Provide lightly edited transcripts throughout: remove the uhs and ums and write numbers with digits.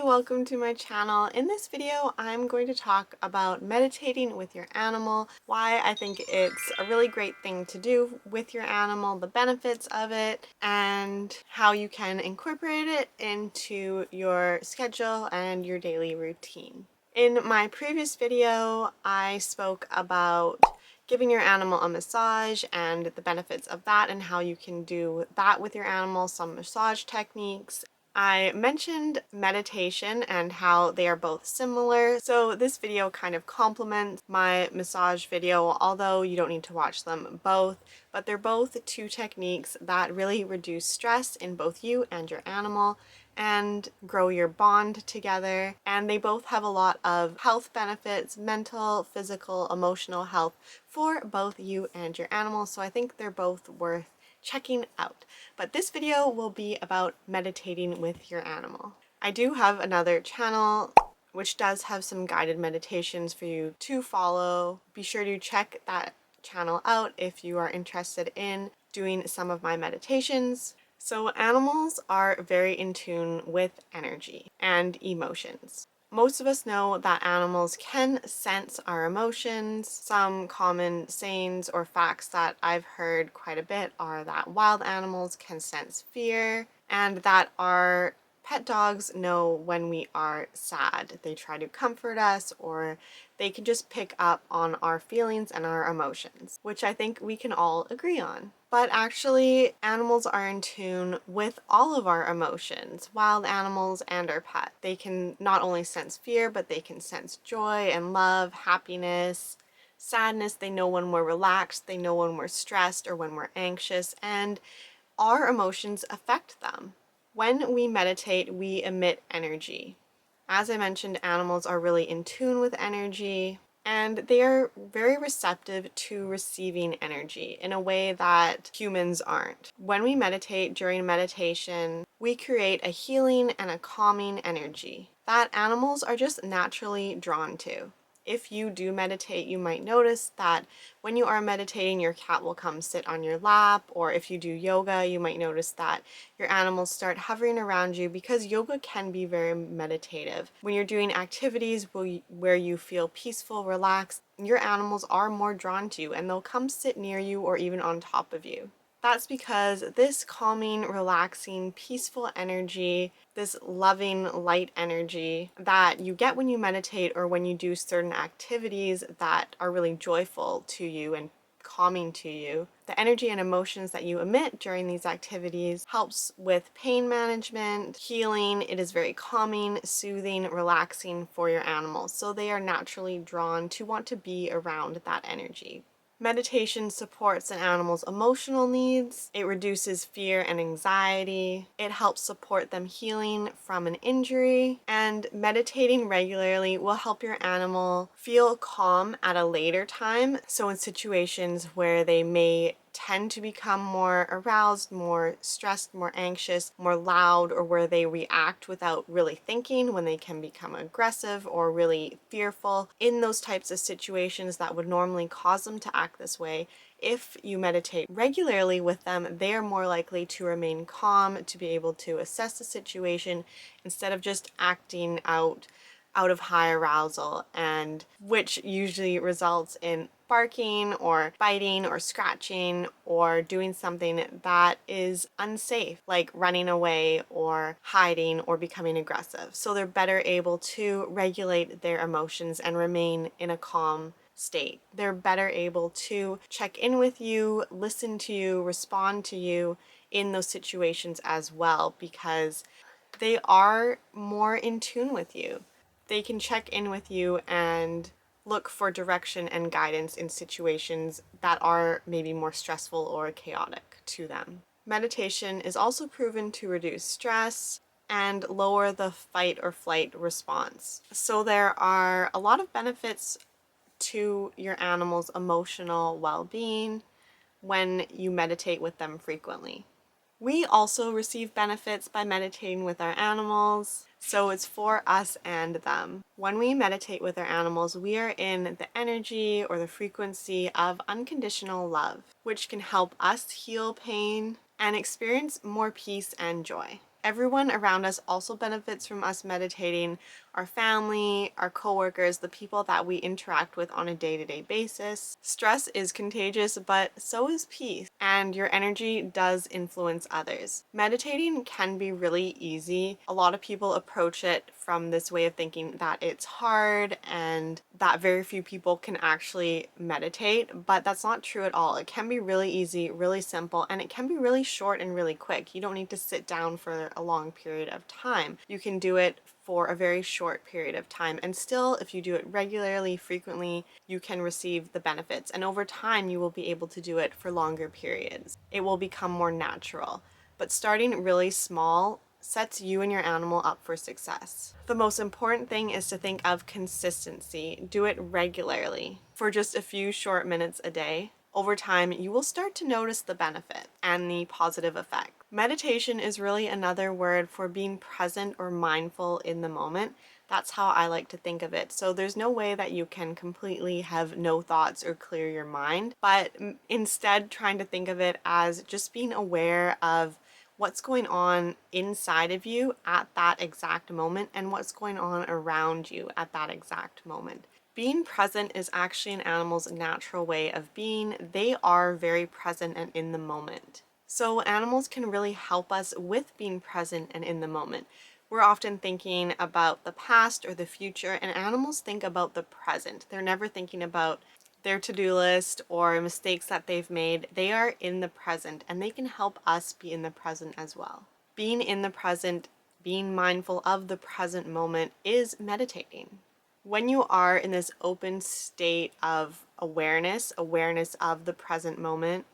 welcome to my channel. In this video, I'm going to talk about meditating with your animal, why I think it's a really great thing to do with your animal, the benefits of it, and how you can incorporate it into your schedule and your daily routine. In my previous video, I spoke about giving your animal a massage and the benefits of that and how you can do that with your animal, some massage techniques. I mentioned meditation and how they are both similar, so this video kind of complements my massage video, although you don't need to watch them both, but they're both two techniques that really reduce stress in both you and your animal and grow your bond together, and they both have a lot of health benefits, mental, physical, emotional health for both you and your animal, so I think they're both worth checking out. But this video will be about meditating with your animal. I do have another channel which does have some guided meditations for you to follow. Be sure to check that channel out if you are interested in doing some of my meditations. So animals are very in tune with energy and emotions. Most of us know that animals can sense our emotions. Some common sayings or facts that I've heard quite a bit are that wild animals can sense fear and that our pet dogs know when we are sad. They try to comfort us, or they can just pick up on our feelings and our emotions, which I think we can all agree on. But actually, animals are in tune with all of our emotions, wild animals and our pet. They can not only sense fear, but they can sense joy and love, happiness, sadness. They know when we're relaxed, they know when we're stressed or when we're anxious, and our emotions affect them. When we meditate, we emit energy. As I mentioned, animals are really in tune with energy, and they are very receptive to receiving energy in a way that humans aren't. When we meditate, during meditation, we create a healing and a calming energy that animals are just naturally drawn to. If you do meditate, you might notice that when you are meditating, your cat will come sit on your lap, or if you do yoga, you might notice that your animals start hovering around you, because yoga can be very meditative. When you're doing activities where you feel peaceful, relaxed, your animals are more drawn to you and they'll come sit near you or even on top of you. That's because this calming, relaxing, peaceful energy, this loving, light energy that you get when you meditate or when you do certain activities that are really joyful to you and calming to you, the energy and emotions that you emit during these activities helps with pain management, healing. It is very calming, soothing, relaxing for your animals, so they are naturally drawn to want to be around that energy. Meditation supports an animal's emotional needs. It reduces fear and anxiety. It helps support them healing from an injury. And meditating regularly will help your animal feel calm at a later time. So in situations where they may tend to become more aroused, more stressed, more anxious, more loud, or where they react without really thinking, when they can become aggressive or really fearful. In those types of situations that would normally cause them to act this way, if you meditate regularly with them, they are more likely to remain calm, to be able to assess the situation instead of just acting out of high arousal, and which usually results in barking or biting or scratching or doing something that is unsafe, like running away or hiding or becoming aggressive. So they're better able to regulate their emotions and remain in a calm state. They're better able to check in with you, listen to you, respond to you in those situations as well, because they are more in tune with you. They can check in with you and look for direction and guidance in situations that are maybe more stressful or chaotic to them. Meditation is also proven to reduce stress and lower the fight or flight response. So there are a lot of benefits to your animal's emotional well-being when you meditate with them frequently. We also receive benefits by meditating with our animals, so it's for us and them. When we meditate with our animals, we are in the energy or the frequency of unconditional love, which can help us heal pain and experience more peace and joy. Everyone around us also benefits from us meditating: our family, our coworkers, the people that we interact with on a day-to-day basis. Stress is contagious, but so is peace, and your energy does influence others. Meditating can be really easy. A lot of people approach it from this way of thinking that it's hard and that very few people can actually meditate, but that's not true at all. It can be really easy, really simple, and it can be really short and really quick. You don't need to sit down for a long period of time. You can do it for a very short period of time, and still, if you do it regularly, frequently, you can receive the benefits, and over time you will be able to do it for longer periods. It will become more natural. But starting really small sets you and your animal up for success. The most important thing is to think of consistency. Do it regularly for just a few short minutes a day. Over time, you will start to notice the benefit and the positive effect. Meditation is really another word for being present or mindful in the moment. That's how I like to think of it. So there's no way that you can completely have no thoughts or clear your mind, but instead trying to think of it as just being aware of what's going on inside of you at that exact moment and what's going on around you at that exact moment. Being present is actually an animal's natural way of being. They are very present and in the moment. So animals can really help us with being present and in the moment. We're often thinking about the past or the future, and animals think about the present. They're never thinking about their to-do list or mistakes that they've made. They are in the present, and they can help us be in the present as well. Being in the present, being mindful of the present moment is meditating. When you are in this open state of awareness of the present moment,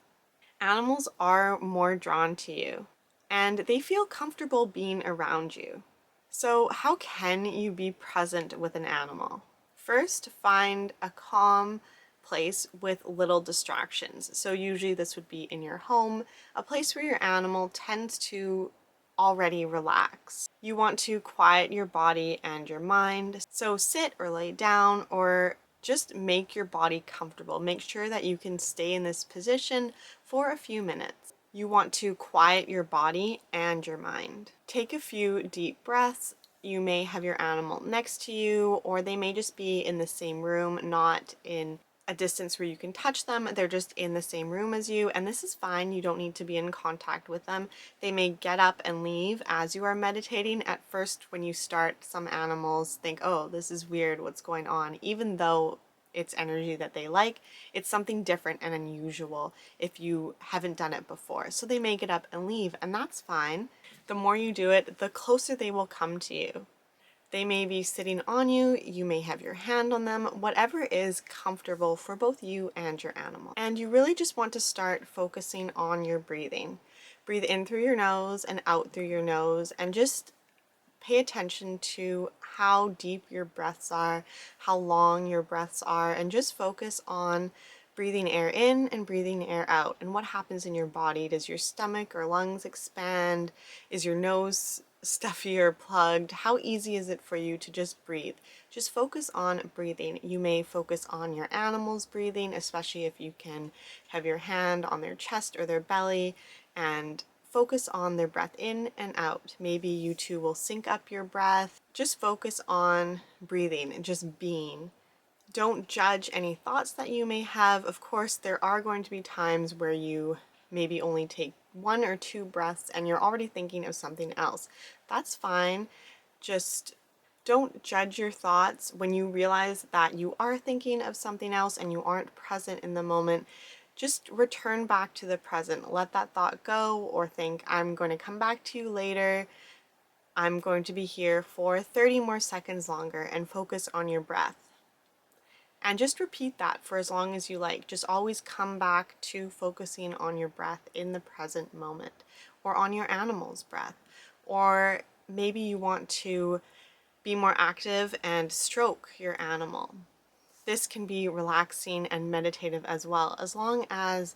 animals are more drawn to you and they feel comfortable being around you. So how can you be present with an animal? First, find a calm place with little distractions. So usually this would be in your home, a place where your animal tends to already relax. You want to quiet your body and your mind. So sit or lay down or just make your body comfortable. Make sure that you can stay in this position for a few minutes. You want to quiet your body and your mind. Take a few deep breaths. You may have your animal next to you, or they may just be in the same room, not in a distance where you can touch them. They're just in the same room as you, and this is fine. You don't need to be in contact with them. They may get up and leave as you are meditating. At first, when you start, some animals think, oh, this is weird, what's going on? Even though it's energy that they like, it's something different and unusual if you haven't done it before. So they may get up and leave, and that's fine. The more you do it, the closer they will come to you. They may be sitting on you, you may have your hand on them, whatever is comfortable for both you and your animal. And you really just want to start focusing on your breathing. Breathe in through your nose and out through your nose, and just pay attention to how deep your breaths are, how long your breaths are, and just focus on breathing air in and breathing air out. And what happens in your body? Does your stomach or lungs expand? Is your nose stuffy or plugged? How easy is it for you to just breathe? Just focus on breathing. You may focus on your animal's breathing, especially if you can have your hand on their chest or their belly, and focus on their breath in and out. Maybe you two will sync up your breath. Just focus on breathing and just being. Don't judge any thoughts that you may have. Of course, there are going to be times where you maybe only take 1 or 2 breaths and you're already thinking of something else. That's fine. Just don't judge your thoughts. When you realize that you are thinking of something else and you aren't present in the moment, just return back to the present. Let that thought go, or think, I'm going to come back to you later. I'm going to be here for 30 more seconds longer, and focus on your breath. And just repeat that for as long as you like. Just always come back to focusing on your breath in the present moment, or on your animal's breath. Or maybe you want to be more active and stroke your animal. This can be relaxing and meditative as well, as long as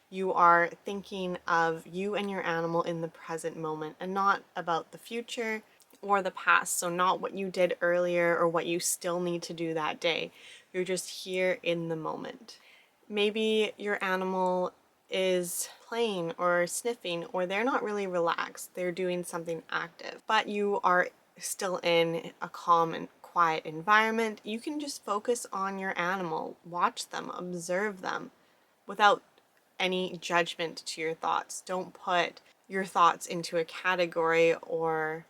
you are thinking of you and your animal in the present moment and not about the future or the past. So not what you did earlier or what you still need to do that day. You're just here in the moment. Maybe your animal is playing or sniffing, or they're not really relaxed, they're doing something active, but you are still in a calm and quiet environment, you can just focus on your animal, watch them, observe them without any judgment to your thoughts. Don't put your thoughts into a category or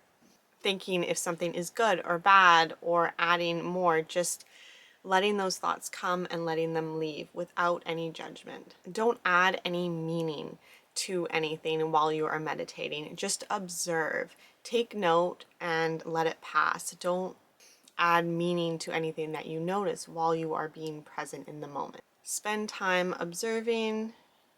thinking if something is good or bad or adding more. Just letting those thoughts come and letting them leave without any judgment. Don't add any meaning to anything while you are meditating. Just observe, take note, and let it pass. Don't add meaning to anything that you notice while you are being present in the moment. Spend time observing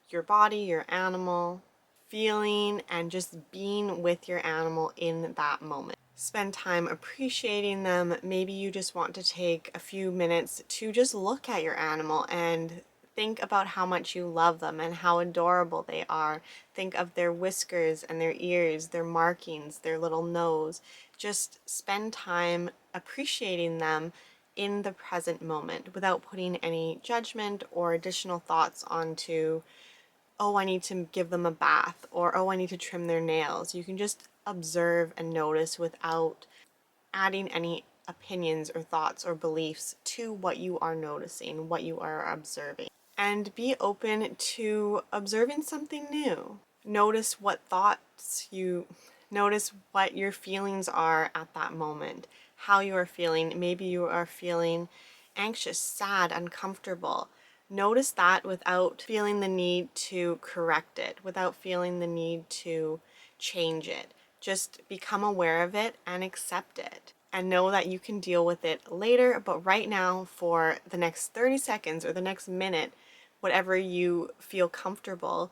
your body, your animal, feeling, and just being with your animal in that moment. Spend time appreciating them. Maybe you just want to take a few minutes to just look at your animal and think about how much you love them and how adorable they are. Think of their whiskers and their ears, their markings, their little nose. Just spend time appreciating them in the present moment without putting any judgment or additional thoughts onto, oh, I need to give them a bath, or oh, I need to trim their nails. You can just observe and notice without adding any opinions or thoughts or beliefs to what you are noticing, what you are observing. And be open to observing something new. Notice what notice what your feelings are at that moment, how you are feeling. Maybe you are feeling anxious, sad, uncomfortable. Notice that without feeling the need to correct it, without feeling the need to change it. Just become aware of it and accept it. And know that you can deal with it later, but right now, for the next 30 seconds or the next minute, whatever you feel comfortable,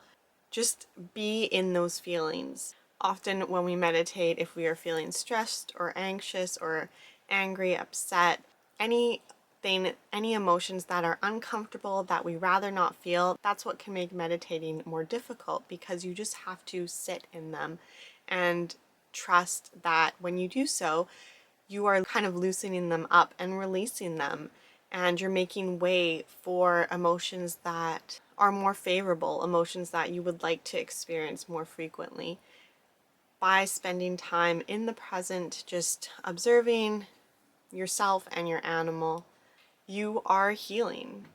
just be in those feelings. Often when we meditate, if we are feeling stressed or anxious or angry, upset, any emotions that are uncomfortable that we rather not feel, that's what can make meditating more difficult, because you just have to sit in them and trust that when you do so, you are kind of loosening them up and releasing them, and you're making way for emotions that are more favorable, emotions that you would like to experience more frequently. By spending time in the present, just observing yourself and your animal, you are healing.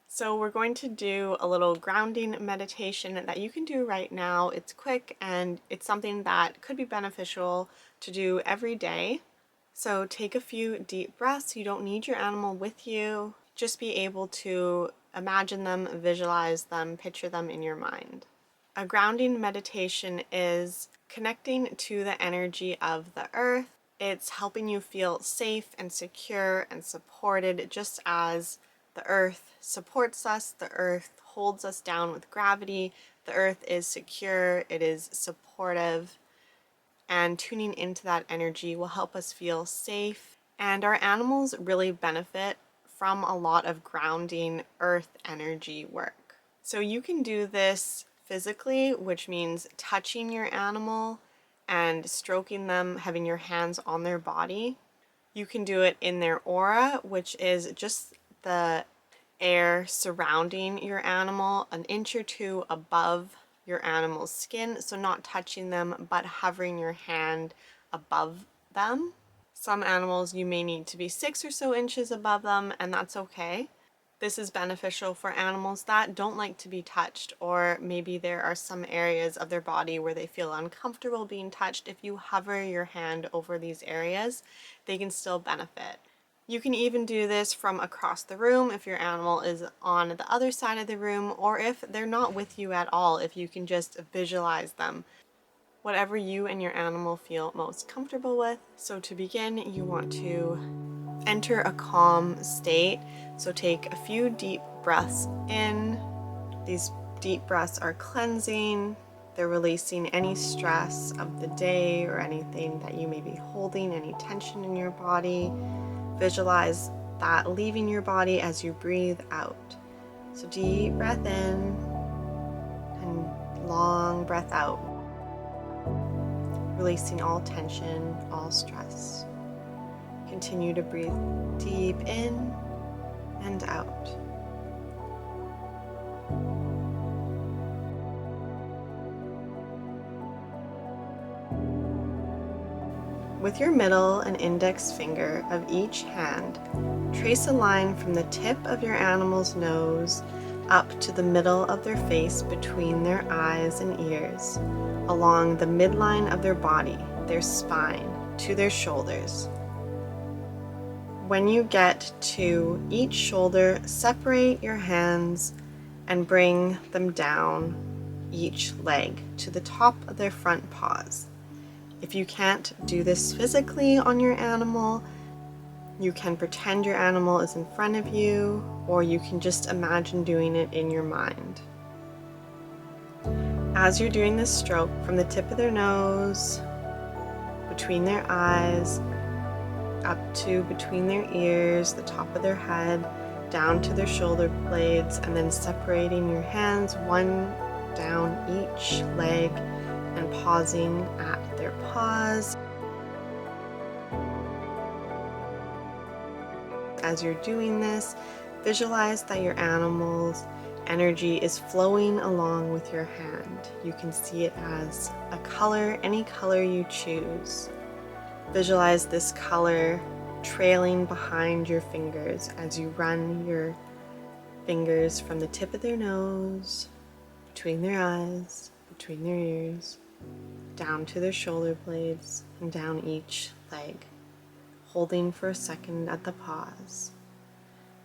So we're going to do a little grounding meditation that you can do right now. It's quick and it's something that could be beneficial to do every day. So take a few deep breaths. You don't need your animal with you. Just be able to imagine them, visualize them, picture them in your mind. A grounding meditation is connecting to the energy of the earth. It's helping you feel safe and secure and supported, just as the earth supports us, the earth holds us down with gravity, the earth is secure, it is supportive, and tuning into that energy will help us feel safe. And our animals really benefit from a lot of grounding earth energy work. So you can do this physically, which means touching your animal and stroking them, having your hands on their body. You can do it in their aura, which is just the air surrounding your animal, an inch or two above your animal's skin, so not touching them, but hovering your hand above them. Some animals you may need to be 6 or so inches above them, and that's okay. This is beneficial for animals that don't like to be touched, or maybe there are some areas of their body where they feel uncomfortable being touched. If you hover your hand over these areas, they can still benefit. You can even do this from across the room if your animal is on the other side of the room, or if they're not with you at all, if you can just visualize them. Whatever you and your animal feel most comfortable with. So to begin, you want to enter a calm state. So take a few deep breaths in. These deep breaths are cleansing. They're releasing any stress of the day or anything that you may be holding, any tension in your body. Visualize that leaving your body as you breathe out. So deep breath in and long breath out, releasing all tension, all stress. Continue to breathe deep in and out. With your middle and index finger of each hand, trace a line from the tip of your animal's nose up to the middle of their face between their eyes and ears, along the midline of their body, their spine, to their shoulders. When you get to each shoulder, separate your hands and bring them down each leg to the top of their front paws. If you can't do this physically on your animal, you can pretend your animal is in front of you, or you can just imagine doing it in your mind. As you're doing this stroke from the tip of their nose, between their eyes, up to between their ears, the top of their head, down to their shoulder blades, and then separating your hands one down each leg and pausing at their paws. As you're doing this, visualize that your animal's energy is flowing along with your hand. You can see it as a color, any color you choose. Visualize this color trailing behind your fingers as you run your fingers from the tip of their nose, between their eyes, between their ears, down to their shoulder blades, and down each leg, holding for a second at the paws.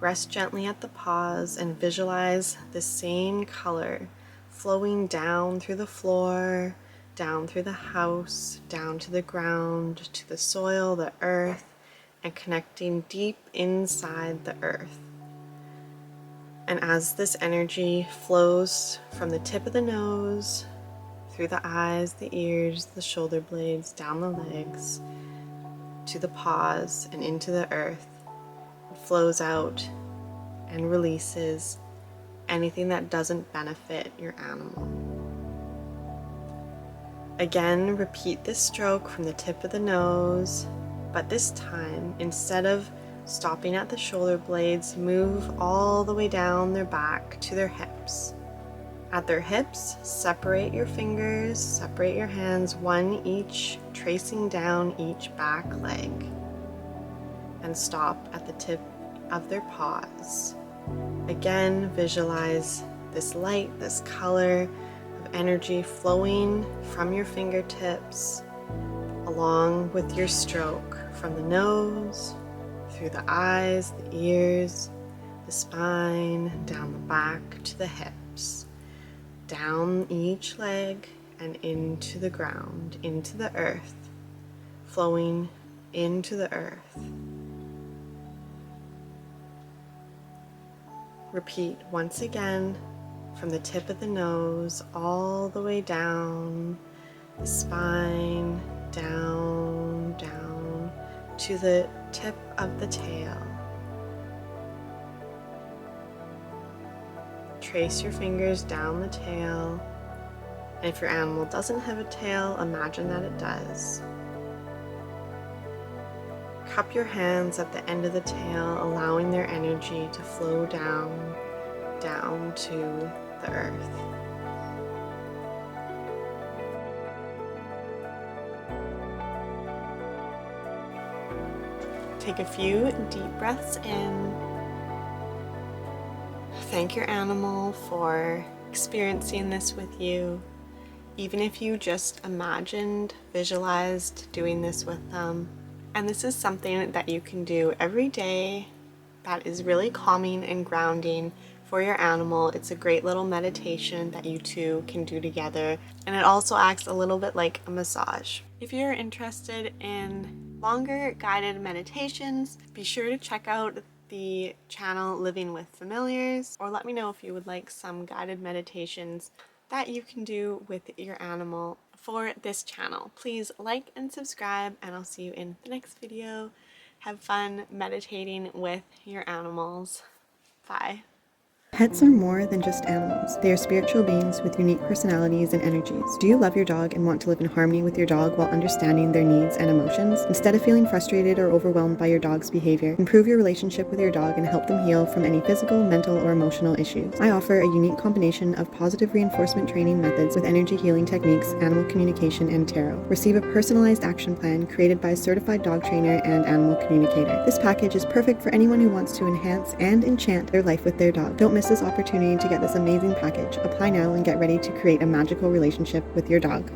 Rest gently at the paws and visualize the same color flowing down through the floor, down through the house, down to the ground, to the soil, the earth, and connecting deep inside the earth. And as this energy flows from the tip of the nose, through the eyes, the ears, the shoulder blades, down the legs, to the paws, and into the earth, it flows out and releases anything that doesn't benefit your animal. Again, repeat this stroke from the tip of the nose, but this time, instead of stopping at the shoulder blades, move all the way down their back to their hips. At their hips, separate your fingers, separate your hands, one each, tracing down each back leg, and stop at the tip of their paws. Again, visualize this light, this color of energy flowing from your fingertips along with your stroke from the nose, through the eyes, the ears, the spine, down the back to the hips, down each leg and into the ground, into the earth, flowing into the earth. Repeat once again from the tip of the nose all the way down the spine, down, down to the tip of the tail. Trace your fingers down the tail, and if your animal doesn't have a tail, imagine that it does. Cup your hands at the end of the tail, allowing their energy to flow down, down to the earth. Take a few deep breaths in. Thank your animal for experiencing this with you. Even if you just imagined, visualized doing this with them. And this is something that you can do every day that is really calming and grounding for your animal. It's a great little meditation that you two can do together. And it also acts a little bit like a massage. If you're interested in longer guided meditations, be sure to check out the channel Living with Familiars, or let me know if you would like some guided meditations that you can do with your animal for this channel. Please like and subscribe, and I'll see you in the next video. Have fun meditating with your animals. Bye. Pets are more than just animals. They are spiritual beings with unique personalities and energies. Do you love your dog and want to live in harmony with your dog while understanding their needs and emotions? Instead of feeling frustrated or overwhelmed by your dog's behavior, improve your relationship with your dog and help them heal from any physical, mental, or emotional issues. I offer a unique combination of positive reinforcement training methods with energy healing techniques, animal communication, and tarot. Receive a personalized action plan created by a certified dog trainer and animal communicator. This package is perfect for anyone who wants to enhance and enchant their life with their dog. Don't miss this opportunity to get this amazing package. Apply now and get ready to create a magical relationship with your dog.